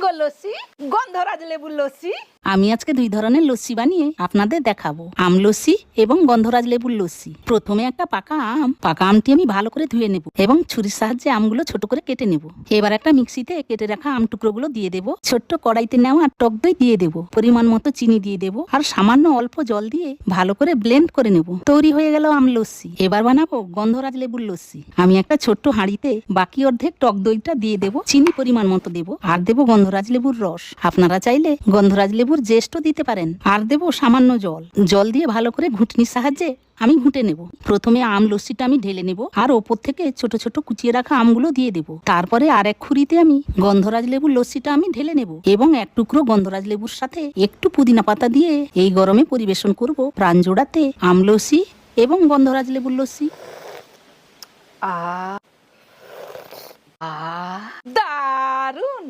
Mango lassi, গন্ধরাজ লেবুর লস্যি। আমি আজকে দুই ধরনের লস্যি বানিয়ে আপনাদের দেখাবো, আম লস্যি এবং গন্ধরাজ লেবুর লস্যি। প্রথমে একটা পাকা আমটি আমি ভালো করে ধুয়ে নেব এবং ছুরির সাহায্যে আমগুলো ছোট করে কেটে নেব। এবার একটা মিক্সিতে কেটে রাখা আম টুকরোগুলো দিয়ে দেবো। ছোট্ট কড়াইতে নেওয়া টক দই দিয়ে দেবো, পরিমাণ মতো চিনি দিয়ে দেবো আর সামান্য অল্প জল দিয়ে ভালো করে ব্লেন্ড করে নেব। তৈরি হয়ে গেল আম লস্যি। এবার বানাবো গন্ধরাজ লেবুর লস্যি। আমি একটা ছোট্ট হাঁড়িতে বাকি অর্ধেক টক দইটা দিয়ে দেবো, চিনি পরিমাণ মতো দেবো আর দেবো গন্ধরাজ লেবুর রস। আপনারা চাইলে গন্ধরাজ লেবুর জেস্টও দিতে পারেন। আর দেবো সামান্য জল দিয়ে ভালো করে ঘুটনির সাহায্যে আমি ঘুটে নেব। প্রথমে আম লস্যিটা আমি ঢেলে নেব আর ওপর থেকে ছোট ছোট কুচিয়ে রাখা আমগুলো দিয়ে দেব। তারপরে আর এক খুঁড়িতে আমি গন্ধরাজ লেবুর লস্যিটা আমি ঢেলে নেব এবং এক টুকরো গন্ধরাজ লেবুর সাথে একটু পুদিনা পাতা দিয়ে এই গরমে পরিবেশন করব প্রাণ জোড়াতে আম লস্যি এবং গন্ধরাজ লেবুর লস্যি। দারুন।